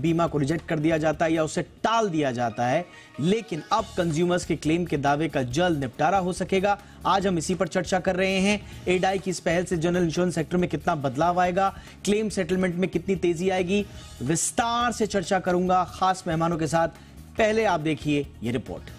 बीमा को रिजेक्ट कर दिया जाता है या उसे टाल दिया जाता है, लेकिन अब कंज्यूमर्स के क्लेम के दावे का जल्द निपटारा हो सकेगा। आज हम इसी पर चर्चा कर रहे हैं। एडाई की इस पहल से जनरल इंश्योरेंस सेक्टर में कितना बदलाव आएगा, क्लेम सेटलमेंट में कितनी तेजी आएगी, विस्तार से चर्चा करूंगा खास मेहमानों के साथ। पहले आप देखिए ये रिपोर्ट।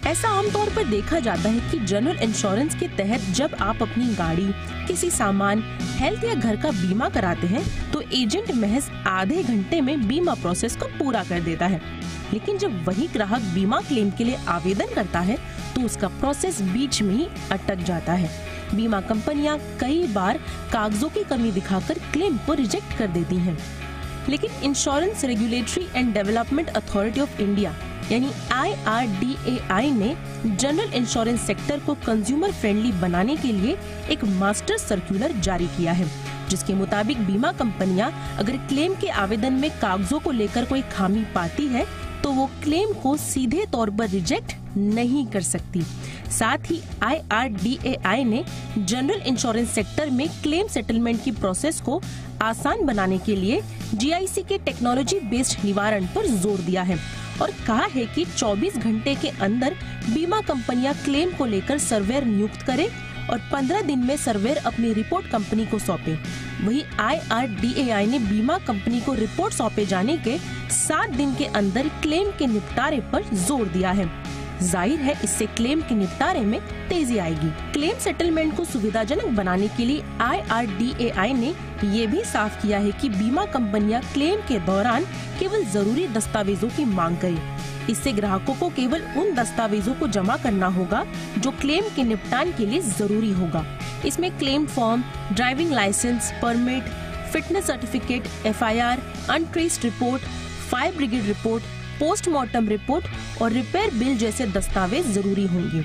ऐसा आमतौर पर देखा जाता है कि जनरल इंश्योरेंस के तहत जब आप अपनी गाड़ी, किसी सामान, हेल्थ या घर का बीमा कराते हैं तो एजेंट महज आधे घंटे में बीमा प्रोसेस को पूरा कर देता है। लेकिन जब वही ग्राहक बीमा क्लेम के लिए आवेदन करता है तो उसका प्रोसेस बीच में ही अटक जाता है। बीमा कंपनियां कई बार कागजों की कमी दिखाकर क्लेम को रिजेक्ट कर देती हैं। लेकिन insurance regulatory and development authority of India यानी IRDAI ने जनरल इंश्योरेंस सेक्टर को कंज्यूमर फ्रेंडली बनाने के लिए एक मास्टर सर्कुलर जारी किया है, जिसके मुताबिक बीमा कंपनियां अगर क्लेम के आवेदन में कागजों को लेकर कोई खामी पाती है तो वो क्लेम को सीधे तौर पर रिजेक्ट नहीं कर सकती। साथ ही IRDAI ने जनरल इंश्योरेंस सेक्टर में क्लेम सेटलमेंट की प्रोसेस को आसान बनाने के लिए GIC के टेक्नोलॉजी बेस्ड निवारण पर जोर दिया है और कहा है कि 24 घंटे के अंदर बीमा कंपनियां क्लेम को लेकर सर्वेयर नियुक्त करें और 15 दिन में सर्वेयर अपनी रिपोर्ट कंपनी को सौंपे। वहीं IRDAI ने बीमा कंपनी को रिपोर्ट सौंपे जाने के 7 दिन के अंदर क्लेम के निपटारे पर जोर दिया है। जाहिर है इससे क्लेम के निपटारे में तेजी आएगी। क्लेम सेटलमेंट को सुविधाजनक बनाने के लिए IRDAI ने ये भी साफ किया है कि बीमा कंपनियां क्लेम के दौरान केवल जरूरी दस्तावेजों की मांग करें। इससे ग्राहकों को केवल उन दस्तावेजों को जमा करना होगा जो क्लेम के निपटान के लिए जरूरी होगा। इसमें claim form, driving licence, permit, fitness certificate, FIR, untraced report, fire brigade report, postmortem report और रिपेयर बिल जैसे दस्तावेज जरूरी होंगे।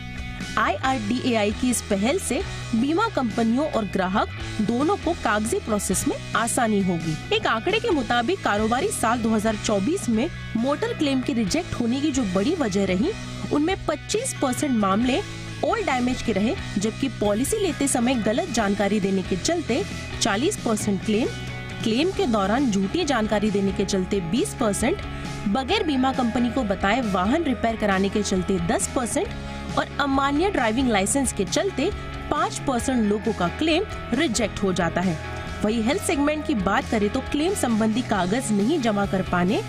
IRDAI की इस पहल से बीमा कंपनियों और ग्राहक दोनों को कागजी प्रोसेस में आसानी होगी। एक आंकड़े के मुताबिक कारोबारी साल 2024 में मोटर क्लेम के रिजेक्ट होने की जो बड़ी वजह रही, उनमें 25% मामले ओल्ड डैमेज के रहे, जबकि पॉलिसी लेते समय गलत जानकारी देने के चलते 40% क्लेम के दौरान झूठी जानकारी देने के चलते 20%, बगैर बीमा कंपनी को बताए वाहन रिपेयर कराने के चलते 10% और अमान्य ड्राइविंग लाइसेंस के चलते 5% लोगों का क्लेम रिजेक्ट हो जाता है। वही हेल्थ सेगमेंट की बात करें तो क्लेम संबंधी कागज नहीं जमा कर पाने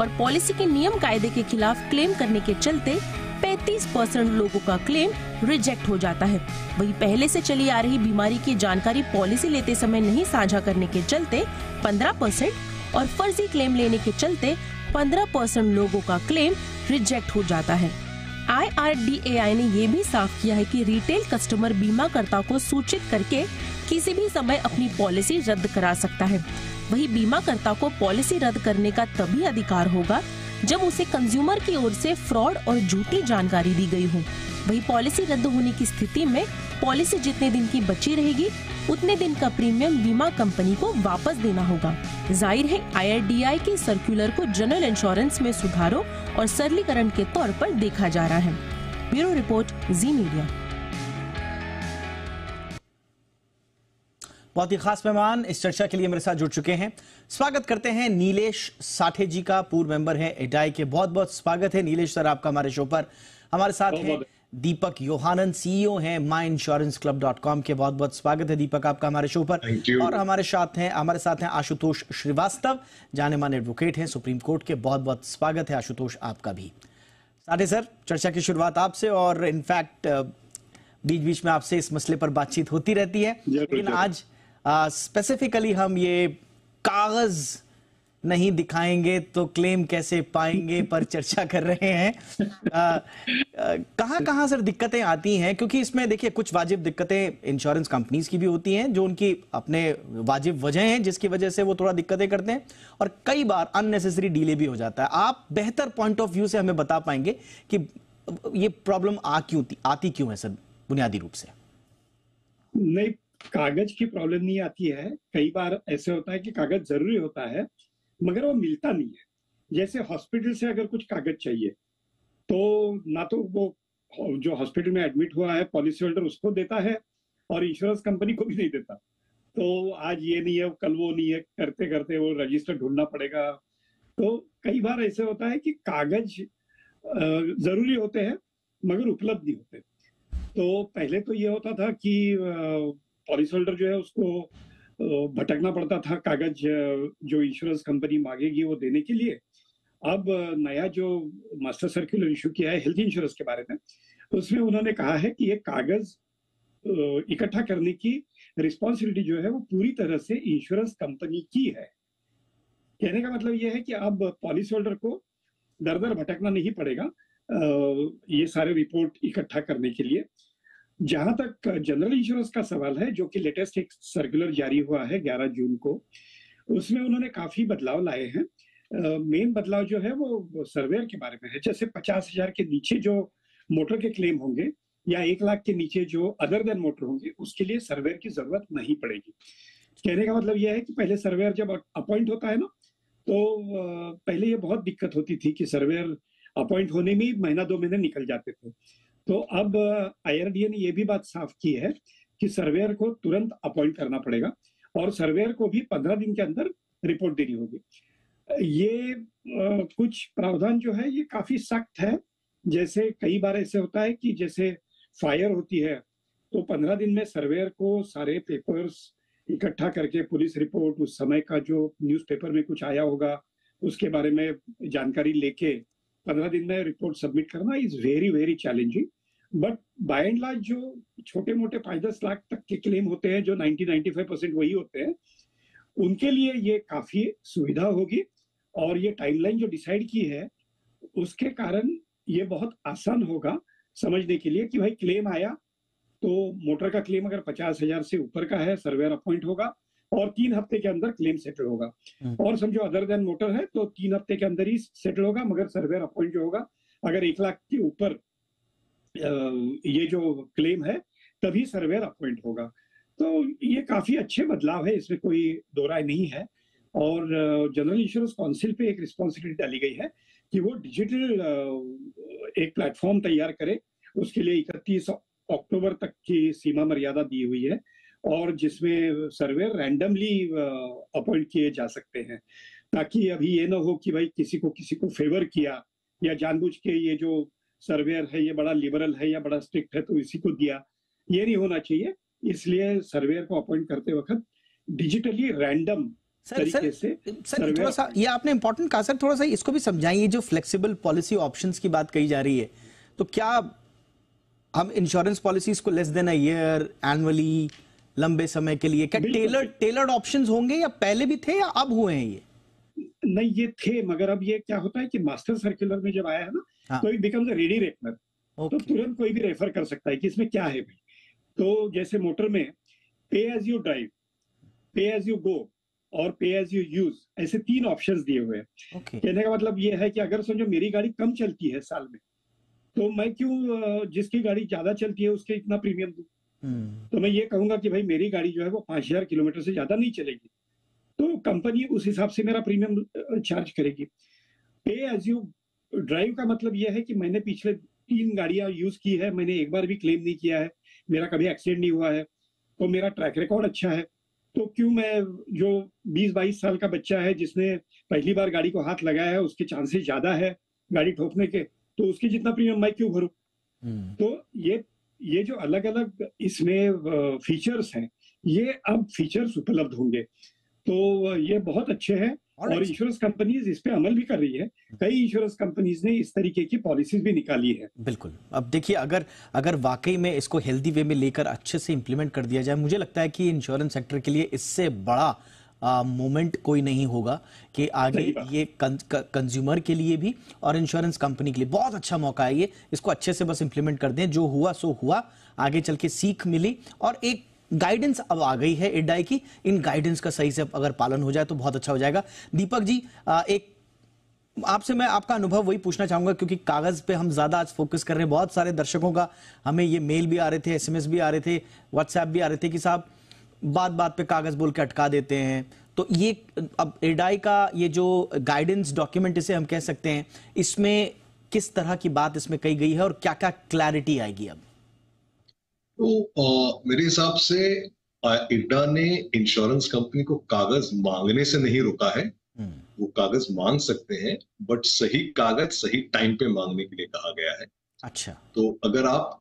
और पॉलिसी के नियम कायदे के खिलाफ क्लेम करने के चलते 35% लोगों का क्लेम रिजेक्ट हो जाता है। वही पहले से चली आ रही बीमारी की जानकारी पॉलिसी लेते समय नहीं साझा करने के चलते 15% और फर्जी क्लेम लेने के चलते 15% लोगों का क्लेम रिजेक्ट हो जाता है। IRDAI ने ये भी साफ किया है कि रिटेल कस्टमर बीमाकर्ता को सूचित करके किसी भी समय अपनी पॉलिसी रद्द करा सकता है। वही बीमाकर्ता को पॉलिसी रद्द करने का तभी अधिकार होगा जब उसे कंज्यूमर की ओर से फ्रॉड और झूठी जानकारी दी गई हो। वही पॉलिसी रद्द होने की स्थिति में पॉलिसी जितने दिन की बची रहेगी उतने दिन का प्रीमियम बीमा कंपनी को वापस देना होगा। जाहिर है IRDAI के सर्कुलर को जनरल इंश्योरेंस में सुधारों और सरलीकरण के तौर पर देखा जा रहा है। ब्यूरो रिपोर्ट, जी मीडिया। बहुत ही खास मेहमान इस चर्चा के लिए मेरे साथ जुड़ चुके हैं। स्वागत करते हैं नीलेश साठे जी का, पूर्व मेंबर है एडाई के। बहुत बहुत स्वागत है नीलेश सर आपका हमारे शो पर। हमारे साथ हैं दीपक योहानन, CEO हैं myinsuranceClub.com के। बहुत बहुत स्वागत है दीपक आपका हमारे शो पर। और हमारे साथ हैं आशुतोष श्रीवास्तव, जाने माने एडवोकेट हैं सुप्रीम कोर्ट के। बहुत बहुत स्वागत है आशुतोष आपका भी। साठे सर, चर्चा की शुरुआत आपसे, और इनफैक्ट बीच बीच में आपसे इस मसले पर बातचीत होती रहती है, लेकिन आज स्पेसिफिकली हम ये कागज नहीं दिखाएंगे तो क्लेम कैसे पाएंगे पर चर्चा कर रहे हैं। कहां सर दिक्कतें आती हैं? क्योंकि इसमें देखिए कुछ वाजिब दिक्कतें इंश्योरेंस कंपनीज की भी होती हैं जो उनकी अपने वाजिब वजह हैं जिसकी वजह से वो थोड़ा दिक्कतें करते हैं, और कई बार अननेसेसरी डिले भी हो जाता है। आप बेहतर पॉइंट ऑफ व्यू से हमें बता पाएंगे कि ये प्रॉब्लम आती क्यों है सर बुनियादी रूप से? नहीं, कागज की प्रॉब्लम नहीं आती है। कई बार ऐसे होता है कि कागज जरूरी होता है मगर वो मिलता नहीं है। जैसे हॉस्पिटल से अगर कुछ कागज चाहिए तो ना तो वो जो हॉस्पिटल में एडमिट हुआ है पॉलिसी होल्डर उसको देता है और इंश्योरेंस कंपनी को भी नहीं देता। तो आज ये नहीं है, कल वो नहीं है, करते करते वो रजिस्टर ढूंढना पड़ेगा। तो कई बार ऐसे होता है कि कागज जरूरी होते हैं मगर उपलब्ध नहीं होते। तो पहले तो ये होता था कि पॉलिसी होल्डर जो है उसको भटकना पड़ता था कागज जो इंश्योरेंस कंपनी मांगेगी वो देने के लिए। अब नया जो मास्टर सर्कुलर इशू किया है हेल्थ इंश्योरेंस के बारे में, उसमें उन्होंने कहा है कि ये कागज इकट्ठा करने की रिस्पॉन्सिबिलिटी जो है वो पूरी तरह से इंश्योरेंस कंपनी की है। कहने का मतलब ये है कि अब पॉलिसी होल्डर को दर दर भटकना नहीं पड़ेगा ये सारे रिपोर्ट इकट्ठा करने के लिए। जहां तक जनरल इंश्योरेंस का सवाल है, जो कि लेटेस्ट एक सर्कुलर जारी हुआ है 11 जून को, उसमें उन्होंने काफी बदलाव लाए हैं। मेन बदलाव जो है वो सर्वेयर के बारे में है। जैसे 50,000 के नीचे जो मोटर के क्लेम होंगे या 1 लाख के नीचे जो अदर देन मोटर होंगे उसके लिए सर्वेयर की जरूरत नहीं पड़ेगी। कहने का मतलब यह है कि पहले सर्वेयर जब अपॉइंट होता है ना, तो पहले ये बहुत दिक्कत होती थी कि सर्वेयर अपॉइंट होने में ही महीना 2 महीने निकल जाते थे। तो अब IRDA ने ये भी बात साफ की है कि सर्वेयर को तुरंत अपॉइंट करना पड़ेगा और सर्वेयर को भी 15 दिन के अंदर रिपोर्ट देनी होगी। ये कुछ प्रावधान जो है ये काफी सख्त है। जैसे कई बार ऐसे होता है कि जैसे फायर होती है तो 15 दिन में सर्वेयर को सारे पेपर्स इकट्ठा करके पुलिस रिपोर्ट, उस समय का जो न्यूज़पेपर में कुछ आया होगा उसके बारे में जानकारी लेके 15 दिन में रिपोर्ट सबमिट करना is very very challenging. But by and large जो छोटे मोटे 5-10 लाख तक के क्लेम होते हैं, जो 90-95% वही होते हैं, उनके लिए ये काफी सुविधा होगी। और ये टाइमलाइन जो डिसाइड की है उसके कारण ये बहुत आसान होगा समझने के लिए कि भाई क्लेम आया तो मोटर का क्लेम अगर 50,000 से ऊपर का है, सर्वेयर अपॉइंट होगा और 3 हफ्ते के अंदर क्लेम सेटल होगा। और समझो अदर देन मोटर है तो 3 हफ्ते के अंदर ही सेटल होगा, मगर सर्वेयर अपॉइंट जो होगा अगर 1 लाख के ऊपर ये जो क्लेम है तभी सर्वेयर अपॉइंट होगा। तो ये काफी अच्छे बदलाव है, इसमें कोई दो राय नहीं है। और जनरल इंश्योरेंस काउंसिल पे एक रिस्पॉन्सिबिलिटी डाली गई है कि वो डिजिटल एक प्लेटफॉर्म तैयार करे। उसके लिए 31 अक्टूबर तक की सीमा मर्यादा दी हुई है और जिसमें सर्वेयर रैंडमली अपॉइंट किए जा सकते हैं, ताकि अभी ये ना हो कि भाई किसी को फेवर किया या जानबूझ के ये जो सर्वेयर है ये बड़ा लिबरल है या बड़ा स्ट्रिक्ट है तो इसी को दिया, ये नहीं होना चाहिए। इसलिए सर्वेयर को अपॉइंट करते वक्त डिजिटली रैंडम तरीके से सर थोड़ा सा ये आपने इंपॉर्टेंट कहा सर, थोड़ा सा इसको भी समझाइए। जो फ्लेक्सिबल पॉलिसी ऑप्शंस की बात कही जा रही है, तो क्या हम इंश्योरेंस पॉलिसीज को less than a year, annually, लंबे समय के लिए क्या टेलर्ड ऑप्शंस होंगे या पहले भी थे या अब हुए हैं? ये नहीं, ये थे, मगर अब ये क्या होता है कि मास्टर सर्कुलर में जब आया है ना, तो it becomes a ready refer. तो तुरंत कोई भी रेफर कर सकता है कि इसमें क्या है भाई। तो जैसे मोटर में पे एज यू ड्राइव, पे एज यू गो और पे एज यू यूज, ऐसे 3 ऑप्शंस दिए हुए हैं। कहने का मतलब ये है कि अगर समझो मेरी गाड़ी कम चलती है साल में, तो मैं क्यों जिसकी गाड़ी ज्यादा चलती है उसके इतना प्रीमियम दूं। तो मैं ये कहूंगा कि भाई मेरी गाड़ी जो है वो 5,000 किलोमीटर से ज्यादा नहीं चलेगी, तो कंपनी उस हिसाब से मेरा प्रीमियम चार्ज करेगी। पे एज यू ड्राइव का मतलब यह है कि मैंने पिछले 3 गाड़ियां यूज की है, मैंने एक बार भी क्लेम नहीं किया है, मेरा कभी एक्सीडेंट नहीं हुआ है, तो मेरा ट्रैक रिकॉर्ड अच्छा है, तो क्यों मैं जो 20-22 साल का बच्चा है जिसने पहली बार गाड़ी को हाथ लगाया है उसके चांसेस ज्यादा है गाड़ी ठोकने के, तो उसकी जितना प्रीमियम मैं क्यों भरूं। तो ये जो अलग अलग इसमें फीचर्स हैं, ये अब फीचर्स उपलब्ध होंगे, तो ये बहुत अच्छे हैं। और इंश्योरेंस कंपनीज इस पे अमल भी कर रही है। कई इंश्योरेंस कंपनीज ने इस तरीके की पॉलिसीज भी निकाली है। बिल्कुल। अब देखिए, अगर वाकई में इसको हेल्दी वे में लेकर अच्छे से इंप्लीमेंट कर दिया जाए, मुझे लगता है कि इंश्योरेंस सेक्टर के लिए इससे बड़ा मोमेंट कोई नहीं होगा कि आगे ये कंज्यूमर के लिए भी और इंश्योरेंस कंपनी के लिए बहुत अच्छा मौका है। ये इसको अच्छे से बस इंप्लीमेंट कर दें, जो हुआ सो हुआ, आगे चल के सीख मिली और एक गाइडेंस अब आ गई है IRDAI की। इन गाइडेंस का सही से अगर पालन हो जाए तो बहुत अच्छा हो जाएगा। दीपक जी, एक आपसे मैं आपका अनुभव वही पूछना चाहूंगा, क्योंकि कागज पे हम ज्यादा आज फोकस कर रहे हैं। बहुत सारे दर्शकों का हमें ये मेल भी आ रहे थे, SMS भी आ रहे थे, व्हाट्सएप भी आ रहे थे कि साहब बात बात पे कागज बोल के अटका देते हैं। तो ये अब IRDAI का ये जो गाइडेंस डॉक्यूमेंट इसे हम कह सकते हैं, इसमें किस तरह की बात इसमें कही गई है और क्या क्या क्लैरिटी आएगी अब? तो मेरे हिसाब से इड्डा ने इंश्योरेंस कंपनी को कागज मांगने से नहीं रोका है। वो कागज मांग सकते हैं, बट सही कागज सही टाइम पे मांगने के लिए कहा गया है। अच्छा। तो अगर आप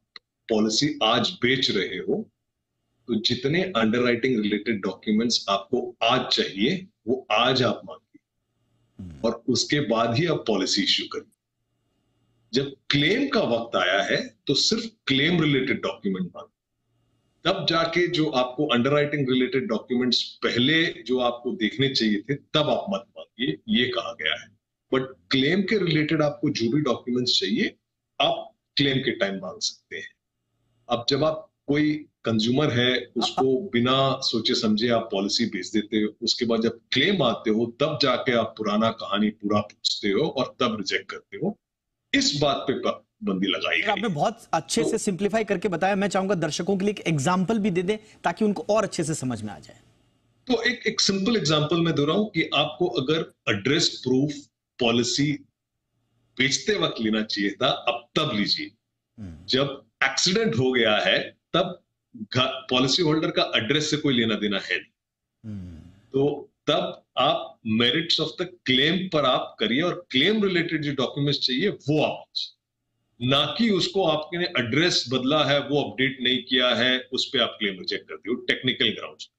पॉलिसी आज बेच रहे हो तो जितने अंडरराइटिंग रिलेटेड डॉक्यूमेंट्स आपको आज चाहिए वो आज आप मांगिए और उसके बाद ही आप पॉलिसी इश्यू करिए। जब क्लेम का वक्त आया है तो सिर्फ क्लेम रिलेटेड डॉक्यूमेंट मांगिए, तब जाके जो आपको अंडरराइटिंग रिलेटेड डॉक्यूमेंट्स पहले जो आपको देखने चाहिए थे तब आप मत मांगिए, ये कहा गया है। बट क्लेम के रिलेटेड आपको जो भी डॉक्यूमेंट्स चाहिए आप क्लेम के टाइम मांग सकते हैं। अब जब आप कोई कंज्यूमर है उसको बिना सोचे समझे आप पॉलिसी बेच देते हो, उसके बाद जब क्लेम आते हो तब जाके आप पुराना कहानी पूरा पूछते हो और तब रिजेक्ट करते हो। इस बात पे बंदी लगाई गई। आपने बहुत अच्छे से सिंप्लीफाई करके बताया। मैं चाहूंगा दर्शकों के लिए एक एग्जांपल भी दे दें ताकि उनको और अच्छे से समझ में आ जाए। तो एक सिंपल एग्जांपल मैं दे रहा हूं कि आपको अगर एड्रेस प्रूफ पॉलिसी बेचते वक्त लेना चाहिए था, अब तब लीजिए। जब एक्सीडेंट हो गया है तब पॉलिसी होल्डर का एड्रेस से कोई लेना देना है नहीं, तो तब आप मेरिट्स ऑफ द क्लेम पर आप करिए और क्लेम रिलेटेड जो डॉक्यूमेंट्स चाहिए वो आप, ना कि उसको आपने एड्रेस बदला है वो अपडेट नहीं किया है उस पर आप क्लेम रिजेक्ट करते हो टेक्निकल ग्राउंड्स।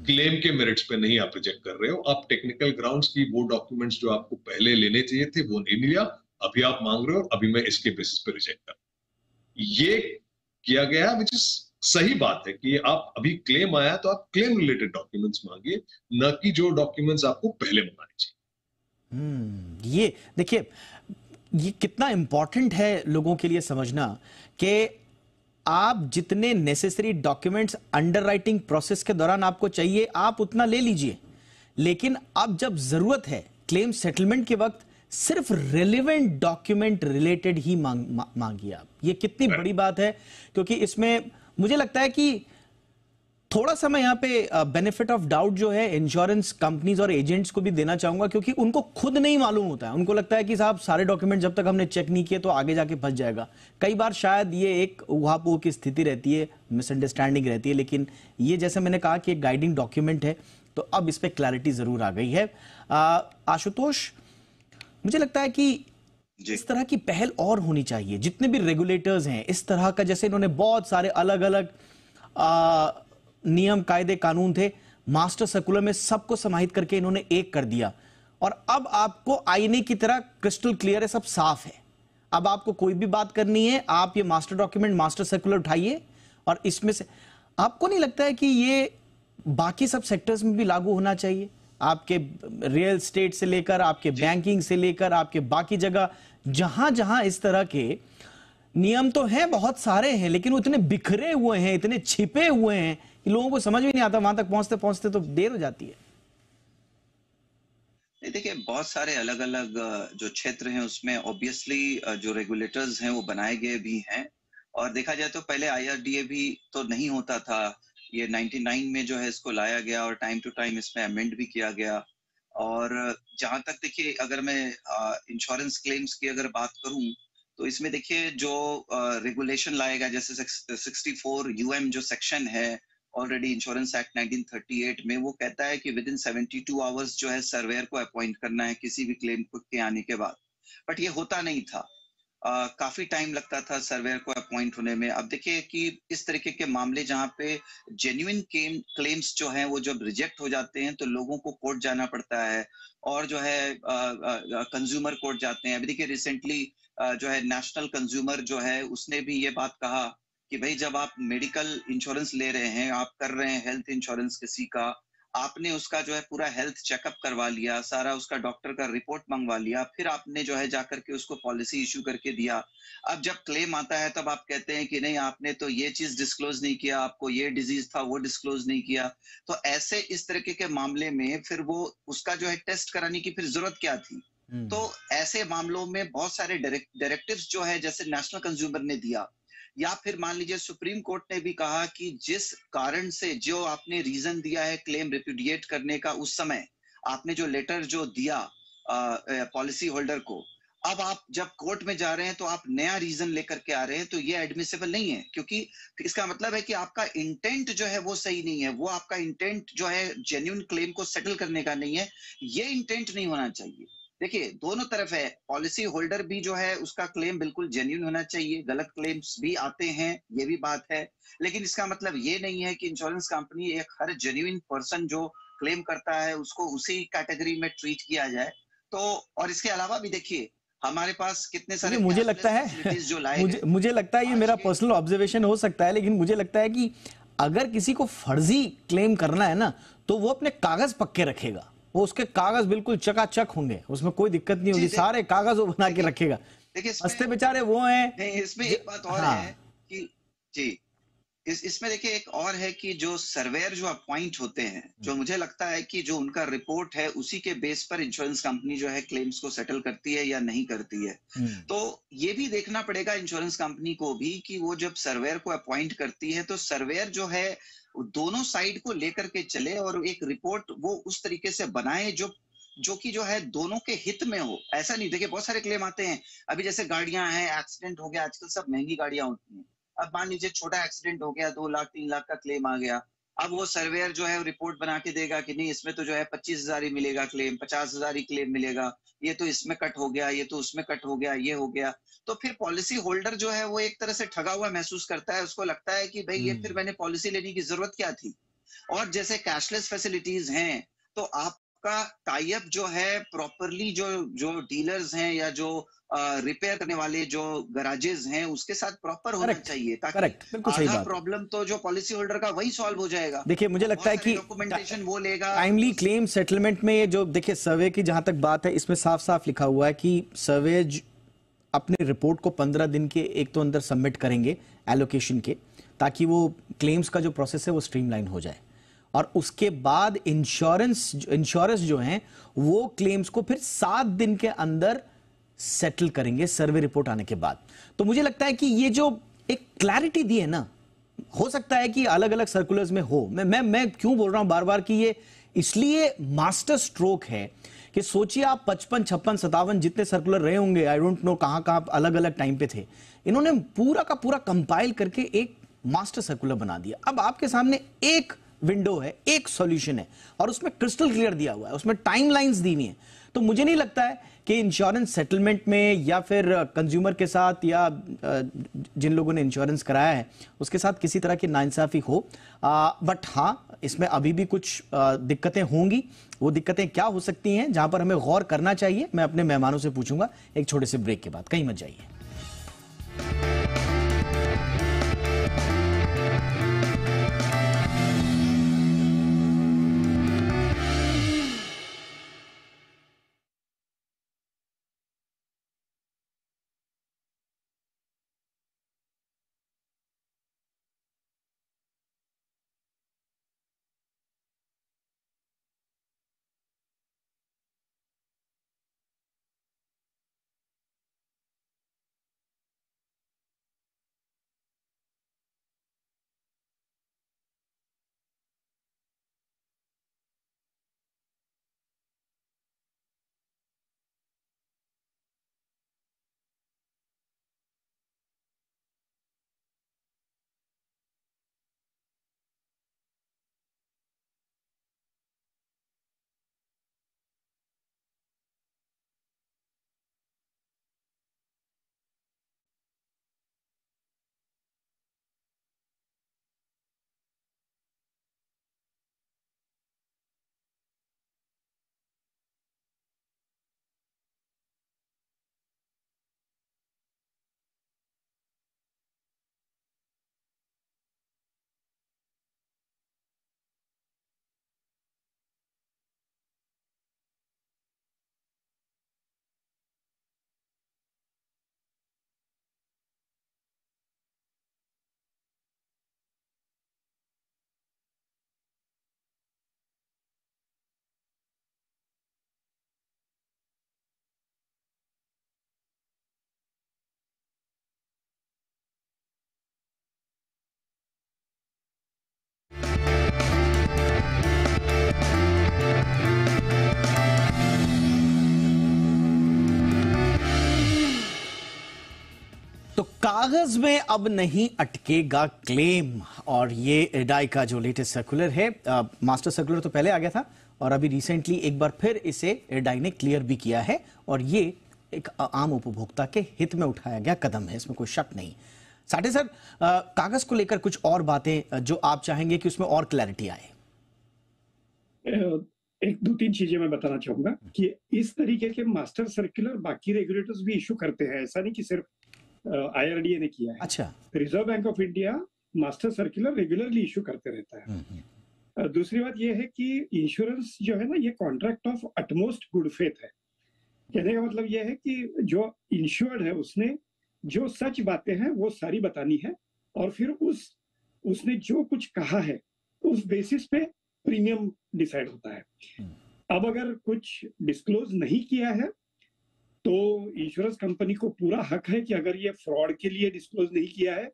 क्लेम के मेरिट्स पे नहीं आप रिजेक्ट कर रहे हो, आप टेक्निकल ग्राउंड्स की वो डॉक्यूमेंट्स जो आपको पहले लेने चाहिए थे वो नहीं लिया, अभी आप मांग रहे हो, अभी मैं इसके बेसिस पे रिजेक्ट कर। ये किया गया विच इज सही बात है कि आप अभी क्लेम आया तो आप क्लेम रिलेटेड डॉक्यूमेंट्स मांगिए, न कि जो डॉक्यूमेंट्स आपको पहले मंगाने चाहिए। ये देखिए ये कितना इंपॉर्टेंट है लोगों के लिए समझना कि आप जितने नेसेसरी डॉक्यूमेंट्स अंडरराइटिंग प्रोसेस के दौरान आपको चाहिए आप उतना ले लीजिए, लेकिन अब जब जरूरत है क्लेम सेटलमेंट के वक्त सिर्फ रेलेवेंट डॉक्यूमेंट रिलेटेड ही मांगिए आप। ये कितनी बड़ी बात है, क्योंकि इसमें मुझे लगता है कि थोड़ा सा मैं यहाँ पे बेनिफिट ऑफ डाउट जो है इंश्योरेंस कंपनीज और एजेंट्स को भी देना चाहूंगा, क्योंकि उनको खुद नहीं मालूम होता है। उनको लगता है कि साहब सारे डॉक्यूमेंट जब तक हमने चेक नहीं किए तो आगे जाके फंस जाएगा। कई बार शायद ये एक उहापोह की स्थिति रहती है, मिसअंडरस्टैंडिंग रहती है, लेकिन ये जैसे मैंने कहा कि एक गाइडिंग डॉक्यूमेंट है, तो अब इस पर क्लैरिटी जरूर आ गई है। आशुतोष, मुझे लगता है कि इस तरह की पहल और होनी चाहिए। जितने भी रेगुलेटर्स हैं इस तरह का, जैसे इन्होंने बहुत सारे अलग अलग नियम कायदे कानून थे, मास्टर सर्कुलर में सबको समाहित करके इन्होंने एक कर दिया और अब आपको आईने की तरह क्रिस्टल क्लियर है, सब साफ है। अब आपको कोई भी बात करनी है, आप ये मास्टर डॉक्यूमेंट मास्टर सर्कुलर उठाइए और इसमें से आपको नहीं लगता है कि ये बाकी सब सेक्टर्स में भी लागू होना चाहिए? आपके रियल एस्टेट से लेकर आपके बैंकिंग से लेकर आपके बाकी जगह जहां जहां इस तरह के नियम तो हैं, बहुत सारे हैं, लेकिन वो इतने बिखरे हुए हैं, इतने छिपे हुए हैं कि लोगों को समझ भी नहीं आता, वहां तक पहुंचते पहुंचते तो देर हो जाती है। देखिए बहुत सारे अलग अलग जो क्षेत्र हैं उसमें ऑब्वियसली जो रेगुलेटर्स हैं वो बनाए गए भी हैं, और देखा जाए तो पहले IRDA भी तो नहीं होता था, ये 99 में जो है इसको लाया गया और टाइम टू टाइम इसमें अमेंड भी किया गया। और जहां तक देखिए अगर मैं इंश्योरेंस क्लेम्स की अगर बात करूं तो इसमें देखिए जो रेगुलेशन लाया गया, जैसे 64 UM जो सेक्शन है ऑलरेडी इंश्योरेंस एक्ट 1938 में, वो कहता है कि विद इन 72 आवर्स जो है सर्वेयर को अपॉइंट करना है किसी भी क्लेम के आने के बाद। बट ये होता नहीं था, काफी टाइम लगता था सर्वेयर को अपॉइंट होने में। अब देखिए कि इस तरीके के मामले जहाँ पे जेन्युइन क्लेम्स जो हैं वो जब रिजेक्ट हो जाते हैं तो लोगों को कोर्ट जाना पड़ता है और जो है कंज्यूमर कोर्ट जाते हैं। अभी देखिए रिसेंटली जो है नेशनल कंज्यूमर जो है उसने भी ये बात कहा कि भाई जब आप मेडिकल इंश्योरेंस ले रहे हैं, आप कर रहे हैं हेल्थ इंश्योरेंस किसी का, आपने उसका जो है पूरा हेल्थ चेकअप करवा लिया, सारा उसका डॉक्टर का रिपोर्ट मंगवा लिया, फिर आपने जो है जाकर के उसको पॉलिसी इश्यू करके दिया। अब जब क्लेम आता है तब आप कहते हैं कि नहीं आपने तो ये चीज डिस्क्लोज नहीं किया, आपको ये डिजीज था वो डिस्क्लोज नहीं किया। तो ऐसे इस तरीके के मामले में फिर वो उसका जो है टेस्ट कराने की फिर जरूरत क्या थी? तो ऐसे मामलों में बहुत सारे डायरेक्टिव्स जो है जैसे नेशनल कंज्यूमर ने दिया, या फिर मान लीजिए सुप्रीम कोर्ट ने भी कहा कि जिस कारण से जो आपने रीजन दिया है क्लेम रिप्यूडिएट करने का, उस समय आपने जो लेटर जो दिया पॉलिसी होल्डर को, अब आप जब कोर्ट में जा रहे हैं तो आप नया रीजन लेकर के आ रहे हैं, तो ये एडमिसिबल नहीं है, क्योंकि इसका मतलब है कि आपका इंटेंट जो है वो सही नहीं है, वो आपका इंटेंट जो है जेन्युइन क्लेम को सेटल करने का नहीं है, ये इंटेंट नहीं होना चाहिए। देखिए दोनों तरफ है, पॉलिसी होल्डर भी जो है उसका क्लेम बिल्कुल जेन्युइन होना चाहिए, गलत क्लेम्स भी आते हैं, ये भी बात है, लेकिन इसका मतलब ये नहीं है कि इंश्योरेंस कंपनी एक हर जेन्युइन पर्सन जो क्लेम करता है उसको उसी कैटेगरी में ट्रीट किया जाए। तो और इसके अलावा भी देखिए हमारे पास कितने सारे देखिए मुझे कैशलेस लगता है फैसिलिटीज जो लाए मुझे गए मुझे लगता है ये आज मेरा के। पर्सनल ऑब्जर्वेशन हो सकता है, लेकिन मुझे लगता है कि अगर किसी को फर्जी क्लेम करना है ना, तो वो अपने कागज पक्के रखेगा, वो उसके कागज बिल्कुल चकाचक होंगे, उसमें कोई दिक्कत नहीं जी होगी, सारे कागज वो बना के देखिए रखेगा। देखिए हंसते इसमें बेचारे वो हैं नहीं, इसमें जो, एक बात और हाँ है कि जी इसमें देखिए एक और है कि जो सर्वेयर जो अपॉइंट होते हैं, जो मुझे लगता है कि जो उनका रिपोर्ट है उसी के बेस पर इंश्योरेंस कंपनी जो है क्लेम्स को सेटल करती है या नहीं करती है। हम्म, तो ये भी देखना पड़ेगा इंश्योरेंस कंपनी को भी कि वो जब सर्वेयर को अपॉइंट करती है तो सर्वेयर जो है वो दोनों साइड को लेकर के चले और एक रिपोर्ट वो उस तरीके से बनाए जो जो कि जो है दोनों के हित में हो। ऐसा नहीं, देखिए बहुत सारे क्लेम आते हैं, अभी जैसे गाड़ियां हैं, एक्सीडेंट हो गया, आजकल सब महंगी गाड़ियां होती हैं। अब मान लीजिए छोटा एक्सीडेंट हो गया, 2 लाख 3 लाख का क्लेम आ गया, अब वो सर्वेयर जो है रिपोर्ट बना के देगा कि नहीं इसमें तो जो है 25,000 ही मिलेगा क्लेम, 50,000 ही क्लेम मिलेगा, ये तो इसमें कट हो गया, ये तो उसमें कट हो गया, ये हो गया। तो फिर पॉलिसी होल्डर जो है वो एक तरह से ठगा हुआ महसूस करता है, उसको लगता है कि भाई ये फिर हम्म, मैंने पॉलिसी लेने की जरूरत क्या थी। और जैसे कैशलेस फैसिलिटीज हैं, तो आपका टाई अप जो है प्रॉपरली जो जो डीलर्स हैं या जो रिपेयर करने वाले जो गराजेस हैं उसके साथ प्रॉपर होना करेक्ट, चाहिए, ताकि करेक्ट, बिल्कुल सही आधा बात है। प्रॉब्लम तो जो पॉलिसी होल्डर का वही सॉल्व हो जाएगा। देखिए मुझे और लगता बहुत है सारी कि डॉक्यूमेंटेशन वो लेगा टाइमली क्लेम सेटलमेंट में ये जो देखिए सर्वे की जहां तक बात है, इसमें साफ साफ लिखा हुआ है कि सर्वे अपनी रिपोर्ट को 15 दिन के एक तो अंदर सबमिट करेंगे एलोकेशन के, ताकि वो क्लेम्स का जो प्रोसेस है वो स्ट्रीमलाइन हो जाए, और उसके बाद इंश्योरेंस जो हैं वो क्लेम्स को फिर 7 दिन के अंदर सेटल करेंगे सर्वे रिपोर्ट आने के बाद। तो मुझे लगता है कि ये जो एक क्लैरिटी दी है ना, हो सकता है कि अलग अलग सर्कुलर्स में हो, मैं क्यों बोल रहा हूं बार बार कि ये इसलिए मास्टर स्ट्रोक है कि सोचिए आप 55 56 57 जितने सर्कुलर रहे होंगे, आई डोंट नो कहां कहां अलग अलग टाइम पे थे, इन्होंने पूरा का पूरा कंपाइल करके एक मास्टर सर्कुलर बना दिया। अब आपके सामने एक विंडो है, एक सॉल्यूशन है, और उसमें क्रिस्टल क्लियर दिया हुआ है, उसमें टाइमलाइंस दी हुई है। तो मुझे नहीं लगता है कि इंश्योरेंस सेटलमेंट में या फिर कंज्यूमर के साथ या जिन लोगों ने इंश्योरेंस कराया है उसके साथ किसी तरह की नाइंसाफी हो। बट हाँ, इसमें अभी भी कुछ दिक्कतें होंगी। वो दिक्कतें क्या हो सकती हैं जहां पर हमें गौर करना चाहिए, मैं अपने मेहमानों से पूछूंगा एक छोटे से ब्रेक के बाद। कहीं मत जाइए। तो कागज में अब नहीं अटकेगा क्लेम, और ये एडाई का जो लेटेस्ट सर्कुलर है, मास्टर सर्कुलर तो पहले आ गया था और अभी रिसेंटली एक बार फिर इसे एडाई ने क्लियर भी किया है, और ये एक आम उपभोक्ता के हित में उठाया गया कदम है, इसमें कोई शक नहीं। साठे सर, कागज को लेकर कुछ और बातें जो आप चाहेंगे कि उसमें और क्लैरिटी आए? एक दो तीन चीजें मैं बताना चाहूंगा कि इस तरीके के मास्टर सर्कुलर बाकी रेगुलेटर्स भी इशू करते हैं, ऐसा नहीं कि सिर्फ IRDA ने किया है। अच्छा। Reserve bank of India master circular regularly issue करते रहता है। दूसरी बात यह है कि इंश्योरेंस जो है ना, ये contract of utmost good faith है। कहने का मतलब यह है कि जो इंश्योर्ड है उसने जो सच बातें हैं वो सारी बतानी है, और फिर उसने जो कुछ कहा है उस बेसिस पे प्रीमियम डिसाइड होता है। अब अगर कुछ डिस्क्लोज नहीं किया है तो इंश्योरेंस कंपनी को पूरा हक है कि अगर ये फ्रॉड के लिए डिस्क्लोज नहीं किया है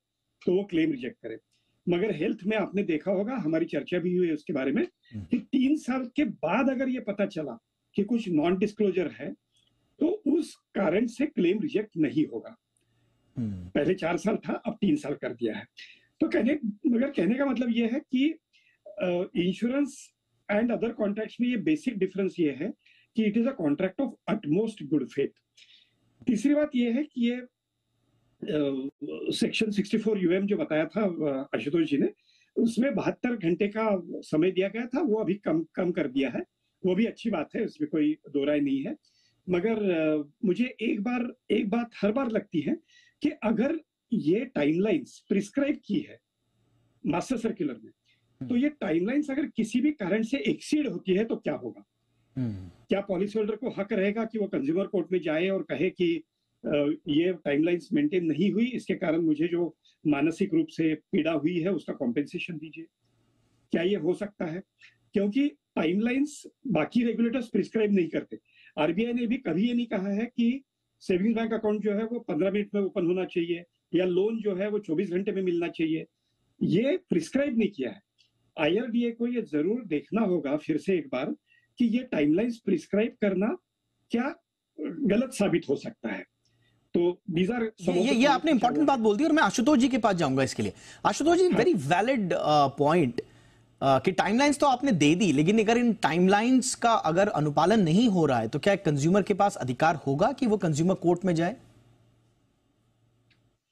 तो वो क्लेम रिजेक्ट करे। मगर हेल्थ में आपने देखा होगा, हमारी चर्चा भी हुई है उसके बारे में, कि 3 साल के बाद अगर ये पता चला कि कुछ नॉन डिस्क्लोजर है तो उस कारण से क्लेम रिजेक्ट नहीं होगा। पहले 4 साल था, अब 3 साल कर दिया है। तो कहने का मतलब ये है कि इंश्योरेंस एंड अदर कॉन्ट्रैक्ट्स में ये बेसिक डिफरेंस ये है कि it is a contract of utmost good faith. तीसरी बात ये है कि ये सेक्शन 64 UM जो बताया था आशुतोष जी ने, उसमें 72 घंटे का समय दिया गया था, वो अभी कम कर दिया है। वो भी अच्छी बात है, उसमें कोई दो राय नहीं है। मगर मुझे एक बात हर बार लगती है कि अगर ये टाइमलाइंस प्रिस्क्राइब की है मास्टर सर्कुलर में, तो ये टाइमलाइंस अगर किसी भी कारण से एक्सीड होती है तो क्या होगा? क्या पॉलिसी होल्डर को हक रहेगा कि वो कंज्यूमर कोर्ट में जाए और कहे कि ये टाइमलाइंस मेंटेन नहीं हुई, इसके कारण मुझे जो मानसिक रूप से पीड़ा हुई है उसका कॉम्पेंसेशन दीजिए? क्या ये हो सकता है? क्योंकि टाइमलाइंस बाकी रेगुलेटर्स प्रिस्क्राइब नहीं करते। RBI ने भी कभी ये नहीं कहा है कि सेविंग्स बैंक अकाउंट जो है वो 15 मिनट में ओपन होना चाहिए, या लोन जो है वो 24 घंटे में मिलना चाहिए। ये प्रिस्क्राइब नहीं किया है। IRDA को ये जरूर देखना होगा फिर से एक बार कि ये टाइमलाइंस प्रिस्क्राइब करना क्या गलत साबित हो सकता है। तो these are ये आपने इंपॉर्टेंट बात बोल दी, और मैं आशुतोष जी के पास जाऊंगा इसके लिए। आशुतोष जी, वेरी वैलिड पॉइंट कि टाइमलाइंस तो आपने दे दी, लेकिन अगर इन टाइमलाइंस का अगर अनुपालन नहीं हो रहा है तो क्या कंज्यूमर के पास अधिकार होगा कि वो कंज्यूमर कोर्ट में जाए?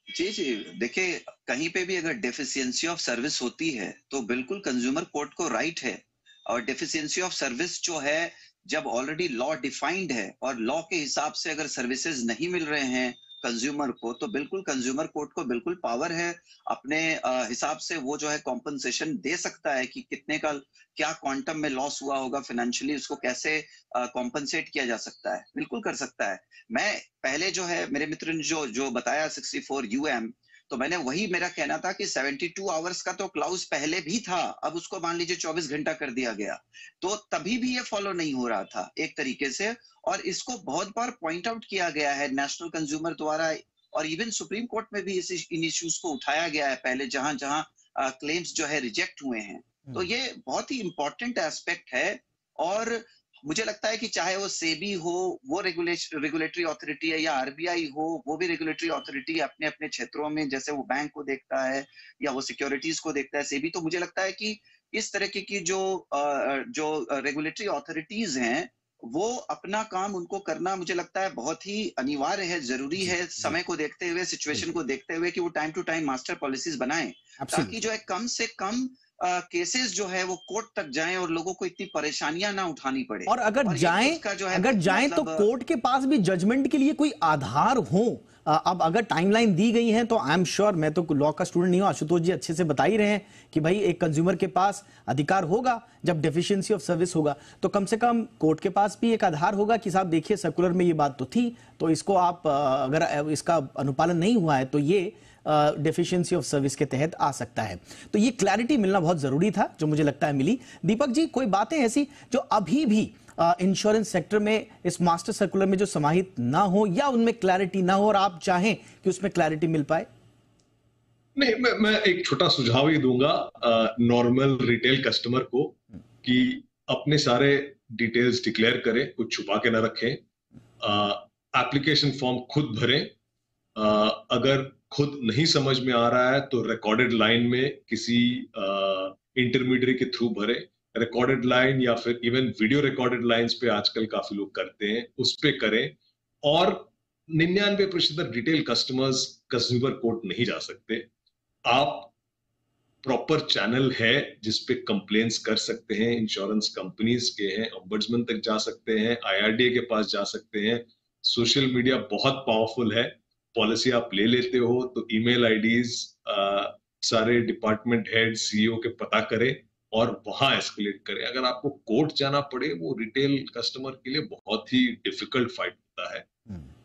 जी, देखिए, कहीं पे भी अगर डेफिशिएंसी ऑफ सर्विस होती है तो बिल्कुल कंज्यूमर कोर्ट को राइट है। और डेफिशिएंसी ऑफ सर्विस जो है, जब ऑलरेडी लॉ डिफाइंड है और लॉ के हिसाब से अगर सर्विसेज नहीं मिल रहे हैं कंज्यूमर को, तो बिल्कुल कंज्यूमर कोर्ट को बिल्कुल पावर है अपने हिसाब से वो जो है कॉम्पनसेशन दे सकता है कि कितने का क्या क्वांटम में लॉस हुआ होगा फाइनेंशियली, उसको कैसे कॉम्पनसेट किया जा सकता है, बिल्कुल कर सकता है। मैं पहले जो है मेरे मित्र ने जो बताया 64 UM, तो मैंने वही मेरा कहना था कि 72 आवर्स का तो क्लाउज पहले भी था, अब उसको मान लीजिए 24 घंटा कर दिया गया, तो तभी भी ये फॉलो नहीं हो रहा था एक तरीके से। और इसको बहुत बार पॉइंट आउट किया गया है नेशनल कंज्यूमर द्वारा, और इवन सुप्रीम कोर्ट में भी इन इश्यूज को उठाया गया है पहले, जहां जहां क्लेम्स जो है रिजेक्ट हुए हैं। तो ये बहुत ही इंपॉर्टेंट एस्पेक्ट है। और मुझे लगता है कि चाहे वो सेबी हो, वो रेगुलेटरी अथॉरिटी है, या RBI हो, वो भी रेगुलेटरी अथॉरिटी अपने अपने क्षेत्रों में, जैसे वो बैंक को देखता है या वो सिक्योरिटीज को देखता है, सेबी। तो मुझे लगता है कि इस तरह की जो रेगुलेटरी अथॉरिटीज हैं, वो अपना काम उनको करना मुझे लगता है बहुत ही अनिवार्य है, जरूरी है, समय को देखते हुए, सिचुएशन को देखते हुए, कि वो time to time master policies बनाएं, ताकि जो है कम से कम केसेस जो है वो कोर्ट तक जाएं और लोगों को इतनी परेशानियां ना उठानी पड़े। और अगर जाएं तो कोर्ट के पास भी जजमेंट के लिए कोई आधार हो। अब अगर टाइमलाइन दी गई है तो आई एम श्योर, मैं तो लॉ का स्टूडेंट नहीं हूं, आशुतोष जी अच्छे से बता ही रहे हैं कि भाई एक कंज्यूमर के पास अधिकार होगा जब डेफिशिएंसी ऑफ सर्विस होगा, तो कम से कम कोर्ट के पास भी एक आधार होगा कि साहब देखिए सर्कुलर में ये बात तो थी, तो इसको आप अगर इसका अनुपालन नहीं हुआ है तो ये डेफिशिएंसी ऑफ सर्विस के तहत आ सकता है। तो ये क्लैरिटी मिलना बहुत जरूरी था, जो मुझे लगता है मिली। दीपक जी, कोई बातें ऐसी जो अभी भी इंश्योरेंस सेक्टर में इस मास्टर सर्कुलर में जो समाहित ना हो, या उनमें क्लैरिटी ना हो और आप चाहें कि उसमें क्लैरिटी मिल पाए? नहीं, मैं एक छोटा सुझाव ही दूंगा नॉर्मल रिटेल कस्टमर को कि अपने सारे डिटेल्स डिक्लेयर करें, कुछ छुपा के ना रखें, एप्लीकेशन फॉर्म खुद भरें। अगर खुद नहीं समझ में आ रहा है तो रिकॉर्डेड लाइन में किसी इंटरमीडिएट के थ्रू भरे, रिकॉर्डेड लाइन या फिर इवन वीडियो रिकॉर्डेड लाइंस पे आजकल काफी लोग करते हैं, उस पे करें। और 99% रिटेल कस्टमर्स कंज्यूमर कोर्ट नहीं जा सकते। आप प्रॉपर चैनल है जिसपे कंप्लेंट्स कर सकते हैं, इंश्योरेंस कंपनीज के हैं, ऑम्बड्समैन तक जा सकते हैं, IRDA के पास जा सकते हैं। सोशल मीडिया बहुत पावरफुल है। पॉलिसी आप ले लेते हो तो ईमेल आईडीज सारे डिपार्टमेंट हेड CEO के पता करें और वहां एस्केलेट करें। अगर आपको कोर्ट जाना पड़े, वो रिटेल कस्टमर के लिए बहुत ही डिफिकल्ट फाइट होता है।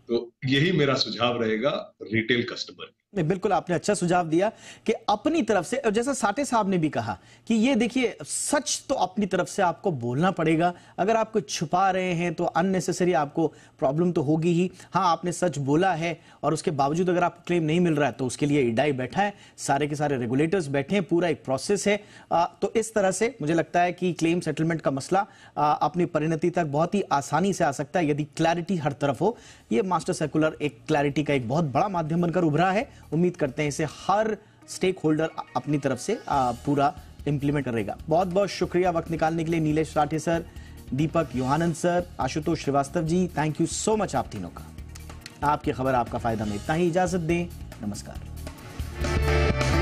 तो यही मेरा सुझाव रहेगा रिटेल कस्टमर। नहीं, बिल्कुल आपने अच्छा सुझाव दिया कि अपनी तरफ से, और जैसा साठे साहब ने भी कहा कि ये देखिए, सच तो अपनी तरफ से आपको बोलना पड़ेगा। अगर आप कुछ छुपा रहे हैं तो अननेसेसरी आपको प्रॉब्लम तो होगी ही। हाँ, आपने सच बोला है और उसके बावजूद अगर आपको क्लेम नहीं मिल रहा है तो उसके लिए इडाई बैठा है, सारे के सारे रेगुलेटर्स बैठे हैं, पूरा एक प्रोसेस है। तो इस तरह से मुझे लगता है कि क्लेम सेटलमेंट का मसला अपनी परिणति तक बहुत ही आसानी से आ सकता है यदि क्लैरिटी हर तरफ हो। ये मास्टर सर्कुलर एक क्लैरिटी का एक बहुत बड़ा माध्यम बनकर उभरा है। उम्मीद करते हैं इसे हर स्टेक होल्डर अपनी तरफ से पूरा इंप्लीमेंट करेगा। बहुत बहुत शुक्रिया वक्त निकालने के लिए Nilesh Sathe sir, Deepak Yohanand sir, Ashutosh Srivastava ji. Thank you so much आप तीनों का। आपकी खबर आपका फायदा में इतना ही। इजाजत दें, नमस्कार।